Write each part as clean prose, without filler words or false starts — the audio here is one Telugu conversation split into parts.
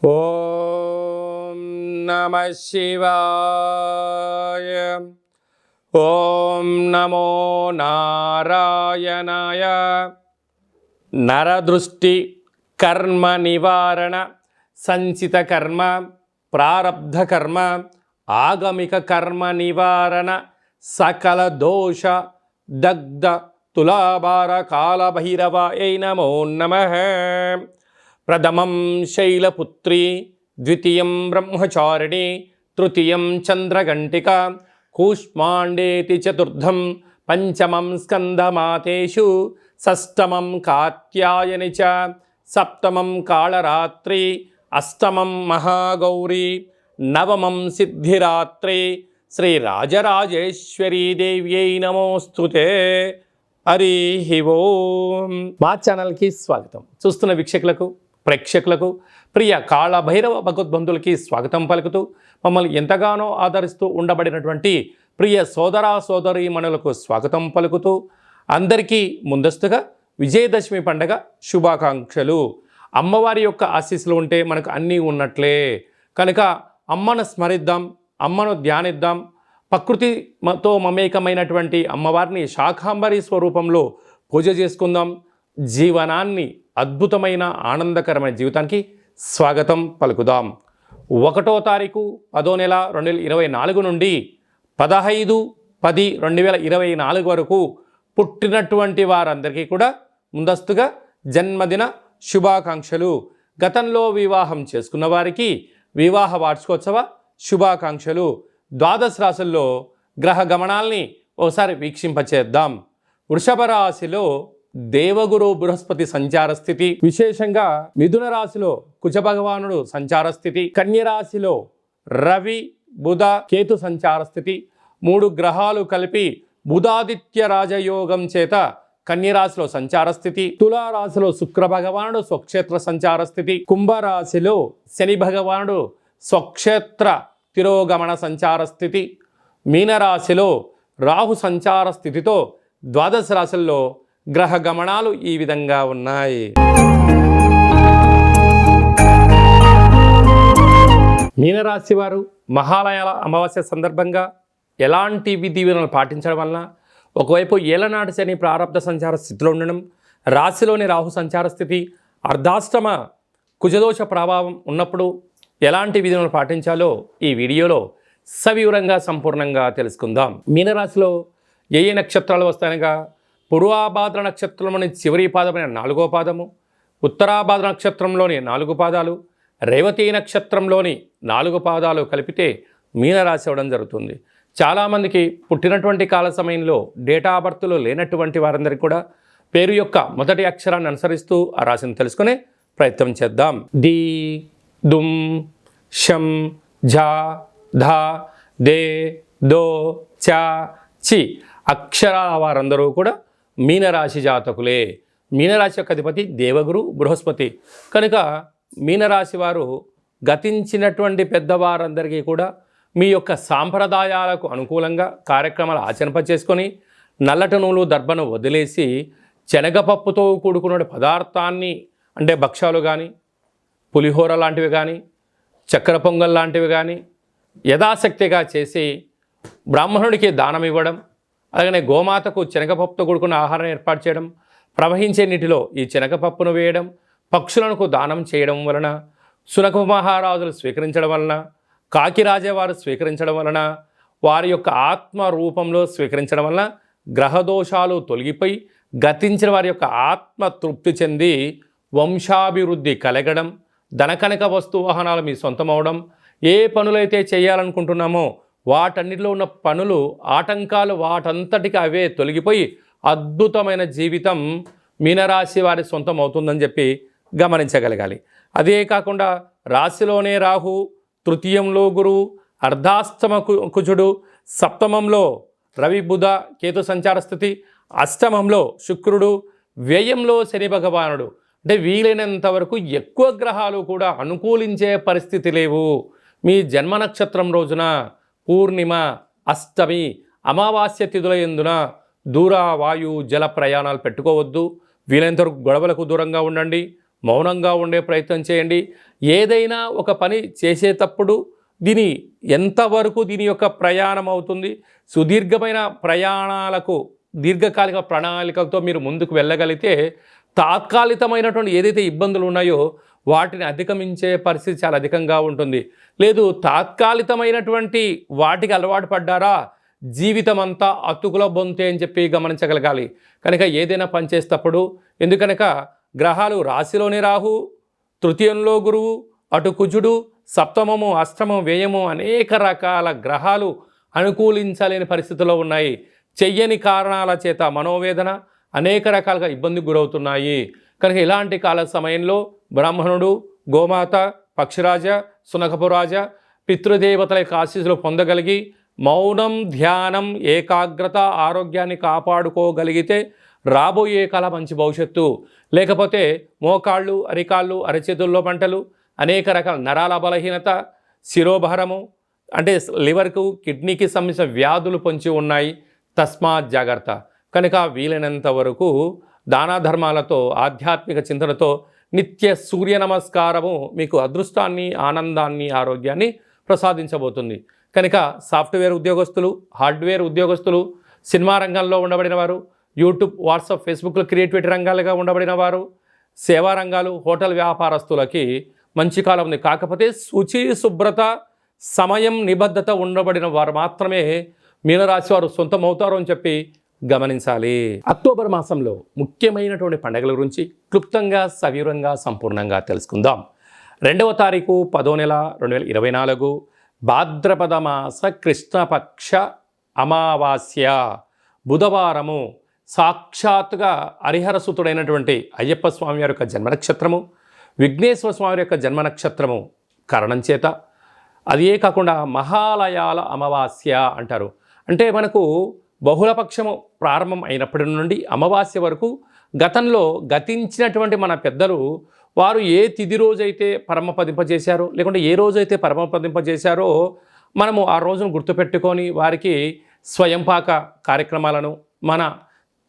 ఓం నమః శివాయ. ఓం నమో నారాయణాయ. నరదృష్టి కర్మ నివారణ, సంచిత కర్మ, ప్రారబ్ధ కర్మ, ఆగమిక కర్మ నివారణ, సకల దోష దగ్ధ తులాభార కాలభైరవాయ నమో నమః. ప్రథమం శైలపుత్రి, ద్వితీయం బ్రహ్మచారిణి, తృతీయం చంద్రఘంటిక, కూష్మాండేతి చతుర్థం, పంచమం స్కందమాతేషు, షష్టమం కాత్యాయని చ, సప్తమం కాళరాత్రి, అష్టమం మహాగౌరీ, నవమం సిద్ధిరాత్రి. శ్రీ రాజరాజేశ్వరీ దేవ్యై నమోస్తుతే. హరి ఓం. మా ఛానల్కి స్వాగతం. చూస్తున్న వీక్షకులకు, ప్రేక్షకులకు, ప్రియ కాళభైరవ భగవద్బంధులకి స్వాగతం పలుకుతూ, మమ్మల్ని ఎంతగానో ఆదరిస్తూ ఉండబడినటువంటి ప్రియ సోదర సోదరీమణులకు స్వాగతం పలుకుతూ, అందరికీ ముందస్తుగా విజయదశమి పండగ శుభాకాంక్షలు. అమ్మవారి యొక్క ఆశీస్సులు ఉంటే మనకు అన్నీ ఉన్నట్లే కనుక అమ్మను స్మరిద్దాం, అమ్మను ధ్యానిద్దాం. ప్రకృతితో మమేకమైనటువంటి అమ్మవారిని శాకాంబరి స్వరూపంలో పూజ చేసుకుందాం. జీవనాన్ని అద్భుతమైన ఆనందకరమైన జీవితానికి స్వాగతం పలుకుదాం. 1వ తారీఖు 10వ నెల 2024 నుండి 15/10/2024 వరకు పుట్టినటువంటి వారందరికీ కూడా ముందస్తుగా జన్మదిన శుభాకాంక్షలు. గతంలో వివాహం చేసుకున్న వారికి వివాహ వార్షికోత్సవ శుభాకాంక్షలు. ద్వాదశ రాశుల్లో గ్రహ గమనాల్ని ఒకసారి వీక్షింపచేద్దాం. వృషభ రాశిలో దేవగురు బృహస్పతి సంచార స్థితి, విశేషంగా మిథున రాశిలో కుజ భగవానుడు సంచార స్థితి, కన్య రాశిలో రవి బుధ కేతు సంచార స్థితి. 3 గ్రహాలు కలిపి బుధాదిత్య రాజయోగం చేత కన్యరాశిలో సంచార స్థితి. తులారాశిలో శుక్ర భగవానుడు స్వక్షేత్ర సంచార స్థితి. కుంభరాశిలో శని భగవానుడు స్వక్షేత్ర తిరోగమన సంచార స్థితి. మీనరాశిలో రాహు సంచార స్థితితో ద్వాదశ రాశుల్లో గ్రహ గమనాలు ఈ విధంగా ఉన్నాయి. మీనరాశి వారు మహాలయాల అమావాస్య సందర్భంగా ఎలాంటి విధి విధానాలు పాటించడం వలన, ఒకవైపు ఏలనాటి శని ప్రారబ్ధ సంచార స్థితిలో ఉండడం, రాశిలోని రాహు సంచార స్థితి, అర్ధాష్టమ కుజదోష ప్రభావం ఉన్నప్పుడు ఎలాంటి విధులను పాటించాలో ఈ వీడియోలో సవివరంగా సంపూర్ణంగా తెలుసుకుందాం. మీనరాశిలో ఏ నక్షత్రాలు వస్తాయనగా పూర్వాభాద్ర నక్షత్రంలోని చివరి పాదమైన 4వ పాదము, ఉత్తరాభాద్ర నక్షత్రంలోని 4 పాదాలు, రేవతి నక్షత్రంలోని 4 పాదాలు కలిపితే మీనరాశి అవ్వడం జరుగుతుంది. చాలామందికి పుట్టినటువంటి కాల సమయంలో డేటా ఆఫ్ బర్త్లో లేనటువంటి వారందరికీ కూడా పేరు యొక్క మొదటి అక్షరాన్ని అనుసరిస్తూ ఆ రాశిని తెలుసుకునే ప్రయత్నం చేద్దాం. డి, దుమ్, షం, ఝా, ధా, దే, దో, చా, చి అక్షరాల వారందరూ కూడా మీనరాశి జాతకులే. మీనరాశి యొక్క అధిపతి దేవగురు బృహస్పతి కనుక మీనరాశి వారు గతించినటువంటి పెద్దవారందరికీ కూడా మీ యొక్క సాంప్రదాయాలకు అనుకూలంగా కార్యక్రమాలు ఆచరింపచేసుకొని నల్లటి నూలు దర్భను వదిలేసి శనగపప్పుతో కూడుకున్న పదార్థాన్ని, అంటే భక్ష్యాలు కానీ, పులిహోర లాంటివి కానీ, చక్కెర పొంగల్ లాంటివి కానీ యథాశక్తిగా చేసి బ్రాహ్మణుడికి దానం ఇవ్వడం, అలాగనే గోమాతకు శనగపప్పుతో కూడుకున్న ఆహారాన్ని ఏర్పాటు చేయడం, ప్రవహించే నీటిలో ఈ శనగపప్పును వేయడం, పక్షులకు దానం చేయడం వలన, శునక మహారాజులు స్వీకరించడం వలన, కాకిరాజేవారు స్వీకరించడం వలన, వారి యొక్క ఆత్మ రూపంలో స్వీకరించడం వలన గ్రహదోషాలు తొలగిపోయి గతించిన వారి యొక్క ఆత్మ తృప్తి చెంది వంశాభివృద్ధి కలగడం, ధనకనక వస్తు వాహనాలు మీ సొంతం అవడం, ఏ పనులైతే చేయాలనుకుంటున్నామో వాటన్నిటిలో ఉన్న పనులు ఆటంకాలు వాటంతటికి అవే తొలగిపోయి అద్భుతమైన జీవితం మీనరాశి వారి సొంతం అవుతుందని చెప్పి గమనించగలగాలి. అదే కాకుండా రాశిలోనే రాహు, తృతీయంలో గురువు, అర్ధాష్టమ కుజుడు, సప్తమంలో రవి బుధ కేతు సంచార స్థితి, అష్టమంలో శుక్రుడు, వ్యయంలో శని భగవానుడు. అంటే వీలైనంత వరకు ఎక్కువ గ్రహాలు కూడా అనుకూలించే పరిస్థితి లేవు. మీ జన్మ నక్షత్రం రోజున పూర్ణిమ, అష్టమి, అమావాస్య తిథుల యందున దూర వాయు జల ప్రయాణాలు పెట్టుకోవద్దు. వీలైనంత వరకు గొడవలకు దూరంగా ఉండండి. మౌనంగా ఉండే ప్రయత్నం చేయండి. ఏదైనా ఒక పని చేసేటప్పుడు దీని ఎంతవరకు దీని యొక్క ప్రయాణం అవుతుంది, సుదీర్ఘమైన ప్రయాణాలకు దీర్ఘకాలిక ప్రణాళికలతో మీరు ముందుకు వెళ్ళగలిగితే తాత్కాలికమైనటువంటి ఏదైతే ఇబ్బందులు ఉన్నాయో వాటిని అధిగమించే పరిస్థితి చాలా అధికంగా ఉంటుంది. లేదు తాత్కాలికమైనటువంటి వాటికి అలవాటు పడ్డారా జీవితం అంతా అతుకుల బొంతే అని చెప్పి గమనించగలగాలి. కనుక ఏదైనా పని చేసేటప్పుడు ఎందుకనక గ్రహాలు రాశిలోని రాహు, తృతీయంలో గురువు, అటు కుజుడు, సప్తమము, అష్టమం, వ్యయము అనేక రకాల గ్రహాలు అనుకూలించలేని పరిస్థితుల్లో ఉన్నాయి. చెయ్యని కారణాల చేత మనోవేదన అనేక రకాలుగా ఇబ్బందికి గురవుతున్నాయి. కనుక ఇలాంటి కాల సమయంలో బ్రాహ్మణుడు, గోమాత, పక్షిరాజ, సునకపురాజ పితృదేవతల యొక్క ఆశీస్సులు పొందగలిగి మౌనం, ధ్యానం, ఏకాగ్రత, ఆరోగ్యాన్ని కాపాడుకోగలిగితే రాబోయే కాల మంచి భవిష్యత్తు. లేకపోతే మోకాళ్ళు, అరికాళ్ళు, అరచేతుల్లో మంటలు, అనేక రకాల నరాల బలహీనత, శిరోభారము అంటే లివర్కు, కిడ్నీకి సంబంధించిన వ్యాధులు పొంచి ఉన్నాయి. తస్మాత్ జాగ్రత్త. కనుక వీలైనంత వరకు దాన ధర్మాలతో, ఆధ్యాత్మిక చింతనతో నిత్య సూర్య నమస్కారము మీకు అదృష్టాన్ని, ఆనందాన్ని, ఆరోగ్యాన్ని ప్రసాదించబోతుంది. కనుక సాఫ్ట్వేర్ ఉద్యోగస్తులు, హార్డ్వేర్ ఉద్యోగస్తులు, సినిమా రంగంలో ఉండబడిన వారు, యూట్యూబ్, వాట్సాప్, ఫేస్బుక్లో క్రియేటివిటీ రంగాలుగా ఉండబడిన వారు, సేవా రంగాలు, హోటల్ వ్యాపారస్తులకి మంచి కాలం ఉంది. కాకపోతే శుచి, శుభ్రత, సమయం, నిబద్ధత ఉండబడిన వారు మాత్రమే మీనరాశి వారు సొంతమవుతారు అని చెప్పి గమనించాలి. అక్టోబర్ మాసంలో ముఖ్యమైనటువంటి పండుగల గురించి క్లుప్తంగా, సవివరంగా, సంపూర్ణంగా తెలుసుకుందాం. 2వ తారీఖు 10వ నెల 2024 భాద్రపద మాస కృష్ణపక్ష అమావాస్య బుధవారము. సాక్షాత్తుగా హరిహరసుతుడైనటువంటి అయ్యప్ప స్వామి వారి యొక్క జన్మ నక్షత్రము, విఘ్నేశ్వర స్వామి యొక్క జన్మ నక్షత్రము కారణం చేత అదే కాకుండా మహాలయాల అమావాస్య అంటారు. అంటే మనకు బహుళపక్షము ప్రారంభం అయినప్పటి నుండి అమావాస్య వరకు గతంలో గతించినటువంటి మన పెద్దలు వారు ఏ తిథి రోజైతే పరమపదింపజేశారో, లేకుంటే ఏ రోజైతే పరమపదింపజేశారో మనము ఆ రోజును గుర్తుపెట్టుకొని వారికి స్వయంపాక కార్యక్రమాలను, మన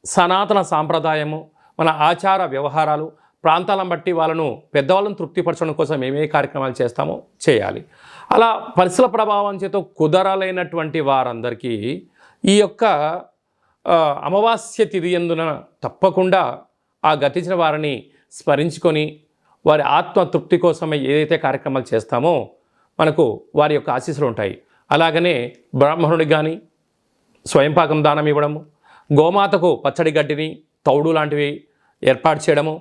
సనాతన సాంప్రదాయము, మన ఆచార వ్యవహారాలు, ప్రాంతాలను బట్టి వాళ్ళను పెద్దవాళ్ళను తృప్తిపరచడం కోసం ఏమే కార్యక్రమాలు చేస్తామో చేయాలి. అలా పరిసర ప్రభావం చేత కుదరలేనటువంటి వారందరికీ ఈ యొక్క అమావాస్య తిథి యందున తప్పకుండా ఆ గతించిన వారిని స్మరించుకొని వారి ఆత్మ తృప్తి కోసమే ఏదైతే కార్యక్రమాలు చేస్తామో మనకు వారి యొక్క ఆశీస్సులు ఉంటాయి. అలాగనే బ్రాహ్మణుడికి కానీ స్వయంపాకం దానం ఇవ్వడము, గోమాతకు పచ్చడి గడ్డిని, తౌడు లాంటివి ఏర్పాటు చేయడము,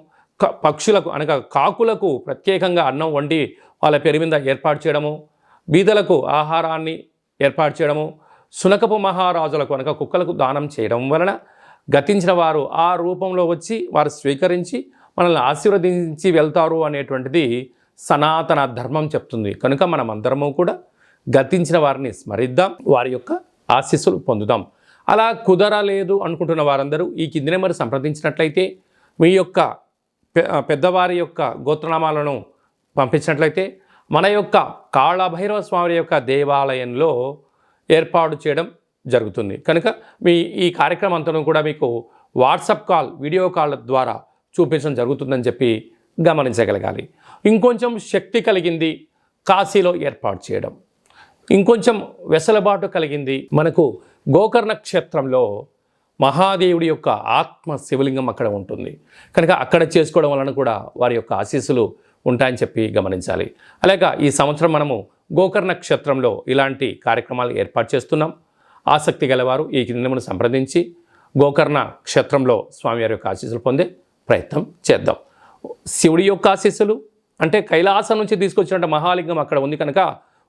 పక్షులకు అనగా కాకులకు ప్రత్యేకంగా అన్నం వండి వాళ్ళ పేరు మీద ఏర్పాటు చేయడము, బీదలకు ఆహారాన్ని ఏర్పాటు చేయడము, శునకపు మహారాజులకు అనగా కుక్కలకు దానం చేయడం వలన గతించిన వారు ఆ రూపంలో వచ్చి వారు స్వీకరించి మనల్ని ఆశీర్వదించి వెళ్తారు అనేటువంటిది సనాతన ధర్మం చెప్తుంది. కనుక మనం అందరము కూడా గతించిన వారిని స్మరిద్దాం, వారి యొక్క ఆశీస్సులు పొందుదాం. అలా కుదరలేదు అనుకుంటున్న వారందరూ ఈ కింది నెంబర్ సంప్రదించినట్లయితే మీ యొక్క పెద్దవారి యొక్క గోత్రనామాలను పంపించినట్లయితే మన యొక్క కాళభైరవ స్వామి యొక్క దేవాలయంలో ఏర్పాటు చేయడం జరుగుతుంది. కనుక ఈ కార్యక్రమం అంతా కూడా మీకు వాట్సాప్ కాల్, వీడియో కాల్ ద్వారా చూపించడం జరుగుతుందని చెప్పి గమనించగలగాలి. ఇంకొంచెం శక్తి కలిగింది కాశీలో ఏర్పాటు చేయడం, ఇంకొంచెం వెసలుబాటు కలిగింది మనకు గోకర్ణ క్షేత్రంలో మహాదేవుడి యొక్క ఆత్మ శివలింగం అక్కడ ఉంటుంది. కనుక అక్కడ చేసుకోవడం వలన కూడా వారి యొక్క ఆశీస్సులు ఉంటాయని చెప్పి గమనించాలి. అలాగే ఈ సంవత్సరం మనము గోకర్ణ క్షేత్రంలో ఇలాంటి కార్యక్రమాలు ఏర్పాటు చేస్తున్నాం. ఆసక్తి గలవారు ఈ కిందను సంప్రదించి గోకర్ణ క్షేత్రంలో స్వామివారి యొక్క ఆశీస్సులు పొందే ప్రయత్నం చేద్దాం. శివుడి యొక్క ఆశీస్సులు అంటే కైలాసం నుంచి తీసుకొచ్చినట్టు మహాలింగం అక్కడ ఉంది కనుక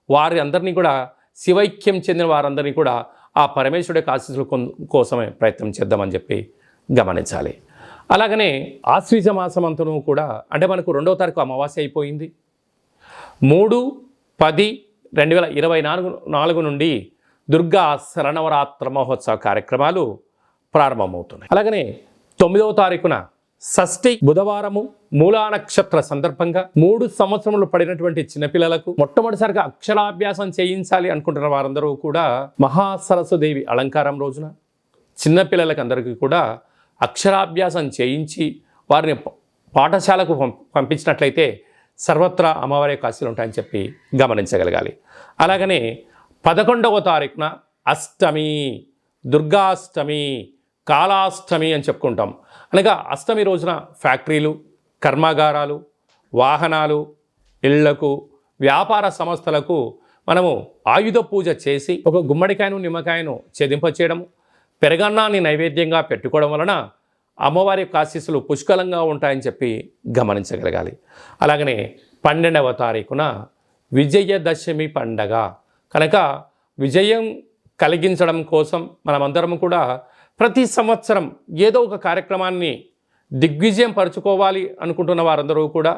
వారి అందరినీ కూడా శివైక్యం చెందిన వారందరినీ కూడా ఆ పరమేశ్వరుడి యొక్క ఆశీస్సుల కోసమే ప్రయత్నం చేద్దామని చెప్పి గమనించాలి. అలాగనే ఆశ్వీజ మాసం అంతను కూడా అంటే మనకు 2వ తారీఖు అమావాస్య అయిపోయింది. 3/10/2024 నుండి దుర్గా శరణవరాత్ర మహోత్సవ కార్యక్రమాలు ప్రారంభమవుతున్నాయి. అలాగనే 9వ తారీఖున షష్ఠి బుధవారము మూలా నక్షత్ర సందర్భంగా 3 సంవత్సరములు పడినటువంటి చిన్నపిల్లలకు మొట్టమొదటిసారిగా అక్షరాభ్యాసం చేయించాలి అనుకుంటున్న వారందరూ కూడా మహాసరస్వదేవి అలంకారం రోజున చిన్నపిల్లలకి అందరికీ కూడా అక్షరాభ్యాసం చేయించి వారిని పాఠశాలకు పంపించినట్లయితే సర్వత్రా అమ్మవారి యొక్క ఆశీస్సులు ఉంటాయని చెప్పి గమనించగలగాలి. అలాగనే 11వ తారీఖున అష్టమి, దుర్గాష్టమి, కాళాష్టమి అని చెప్పుకుంటాం. అనగా అష్టమి రోజున ఫ్యాక్టరీలు, కర్మాగారాలు, వాహనాలు, ఇళ్లకు, వ్యాపార సంస్థలకు మనము ఆయుధ పూజ చేసి ఒక గుమ్మడికాయను నిమ్మకాయను ఛేదింపచేయడము, పెరగన్నాన్ని నైవేద్యంగా పెట్టుకోవడం వలన అమ్మవారి యొక్క ఆశీస్సులు పుష్కలంగా ఉంటాయని చెప్పి గమనించగలగాలి. అలాగనే 12వ తారీఖున విజయదశమి పండగ కనుక విజయం కలిగించడం కోసం మనమందరం కూడా ప్రతి సంవత్సరం ఏదో ఒక కార్యక్రమాన్ని దిగ్విజయం పరుచుకోవాలి అనుకుంటున్న వారందరూ కూడా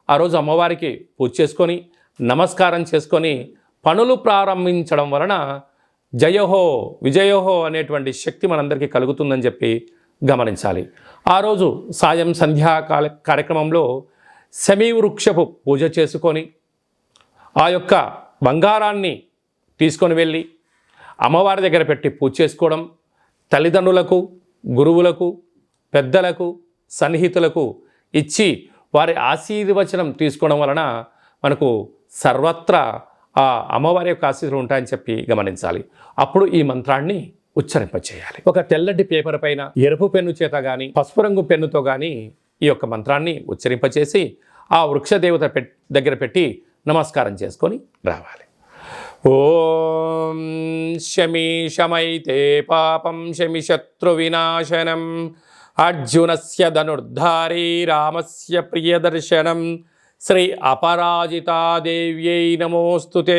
ఆ రోజు అమ్మవారికి పూజ చేసుకొని నమస్కారం చేసుకొని పనులు ప్రారంభించడం వలన జయహో విజయోహో అనేటువంటి శక్తి మనందరికీ కలుగుతుందని చెప్పి గమనించాలి. ఆ రోజు సాయం సంధ్యా కార్యక్రమంలో శమీవృక్షపు పూజ చేసుకొని ఆ యొక్క బంగారాన్ని తీసుకొని వెళ్ళి అమ్మవారి దగ్గర పెట్టి పూజ చేసుకోవడం, తల్లిదండ్రులకు, గురువులకు, పెద్దలకు, సన్నిహితులకు ఇచ్చి వారి ఆశీర్వచనం తీసుకోవడం వలన మనకు సర్వత్రా ఆ అమ్మవారి యొక్క ఆశీస్సులు ఉంటాయని చెప్పి గమనించాలి. అప్పుడు ఈ మంత్రాన్ని ఉచ్చరింపచేయాలి. ఒక తెల్లటి పేపర్ పైన ఎరుపు పెన్ను చేత కానీ పసుపు రంగు పెన్నుతో కానీ ఈ యొక్క మంత్రాన్ని ఉచ్చరింపచేసి ఆ వృక్షదేవత దగ్గర పెట్టి నమస్కారం చేసుకొని రావాలి. ఓం శమి శమైతే పాపం శమి శత్రు వినాశనం అర్జునస్య ధనుర్ధారీ రామస్య ప్రియదర్శనం శ్రీ అపరాజితాదేవ్యై నమోస్తుతే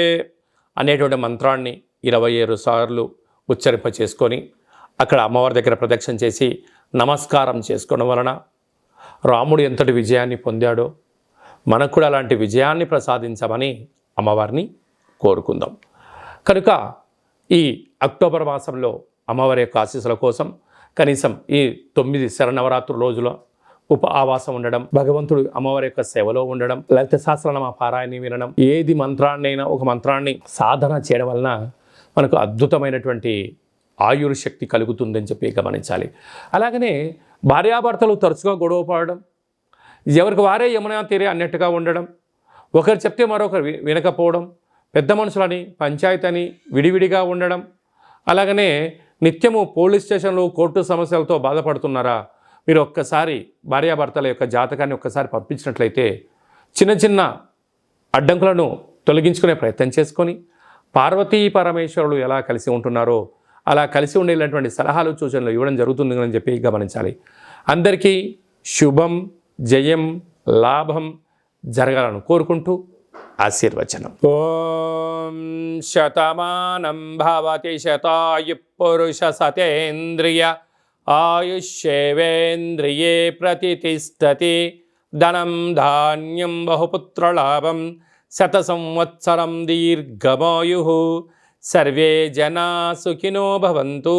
అనేటువంటి మంత్రాన్ని 27 సార్లు ఉచ్చరింప చేసుకొని అక్కడ అమ్మవారి దగ్గర ప్రదక్షిణ చేసి నమస్కారం చేసుకోవడం వలన రాముడు ఎంతటి విజయాన్ని పొందాడో మనకు కూడా అలాంటి విజయాన్ని ప్రసాదించమని అమ్మవారిని కోరుకుందాం. కనుక ఈ అక్టోబర్ మాసంలో అమ్మవారి యొక్క ఆశీస్సుల కోసం కనీసం ఈ 9 శరన్నవరాత్రుల రోజుల ఆవాసం ఉండడం, భగవంతుడు అమ్మవారి యొక్క సేవలో ఉండడం, లలిత సహస్రనామ పారాయణ వినడం, ఏది మంత్రాన్నైనా ఒక మంత్రాన్ని సాధన చేయడం వలన మనకు అద్భుతమైనటువంటి ఆయుర్ శక్తి కలుగుతుందని చెప్పి గమనించాలి. అలాగనే భార్యాభర్తలు తరచుగా గొడవ పడడం, ఎవరికి వారే యమునా తీరే అన్నట్టుగా ఉండడం, ఒకరు చెప్తే మరొకరు వినకపోవడం, పెద్ద మనుషులని పంచాయతీ అని విడివిడిగా ఉండడం, అలాగనే నిత్యము పోలీస్ స్టేషన్లు కోర్టు సమస్యలతో బాధపడుతున్నారా? మీరు ఒక్కసారి భార్యాభర్తల యొక్క జాతకాన్ని ఒక్కసారి పంపించినట్లయితే చిన్న చిన్న అడ్డంకులను తొలగించుకునే ప్రయత్నం చేసుకొని పార్వతీ పరమేశ్వరులు ఎలా కలిసి ఉంటున్నారో అలా కలిసి ఉండేటువంటి సలహాలు సూచనలు ఇవ్వడం జరుగుతుందని చెప్పి గమనించాలి. అందరికీ శుభం, జయం, లాభం జరగాలని కోరుకుంటూ ఆశీర్వచనం. ఓం శతమానం భవతి శతాయు పురుష సతేంద్రియ ఆయుష్యేవేంద్రియే ప్రతిష్టతి ధనం ధాన్యం బహుపుత్రలాభం శత సంవత్సరం దీర్ఘమాయు సర్వే జనా సుఖినో భవంతు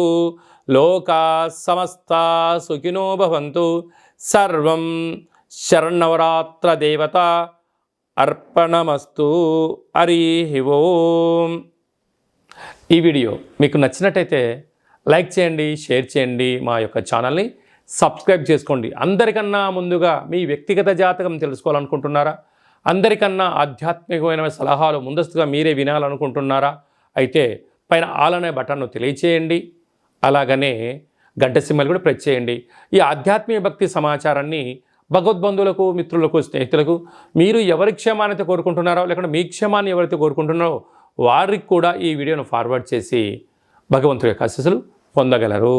లోకా సమస్తా సుఖినో భవంతు. సర్వం శరన్నవరాత్ర దేవత అర్పణమస్తు. హరి ఓం. ఈ వీడియో మీకు నచ్చినట్టయితే లైక్ చేయండి, షేర్ చేయండి, మా యొక్క ఛానల్ని సబ్స్క్రైబ్ చేసుకోండి. అందరికన్నా ముందుగా మీ వ్యక్తిగత జాతకం తెలుసుకోవాలనుకుంటున్నారా? అందరికన్నా ఆధ్యాత్మికమైన సలహాలు ముందస్తుగా మీరే వినాలనుకుంటున్నారా? అయితే పైన ఆల్ అనే బటన్ను తెలియచేయండి. అలాగనే గంట సింబల్ కూడా ప్రెస్ చేయండి. ఈ ఆధ్యాత్మిక భక్తి సమాచారాన్ని భగవద్బంధువులకు, మిత్రులకు, స్నేహితులకు మీరు ఎవరి క్షేమాన్ని కోరుకుంటున్నారో లేకుంటే మీ క్షేమాన్ని ఎవరైతే కోరుకుంటున్నారో వారికి కూడా ఈ వీడియోను ఫార్వర్డ్ చేసి భగవంతుడి యొక్క ఆశీస్సులు పొందగలరు.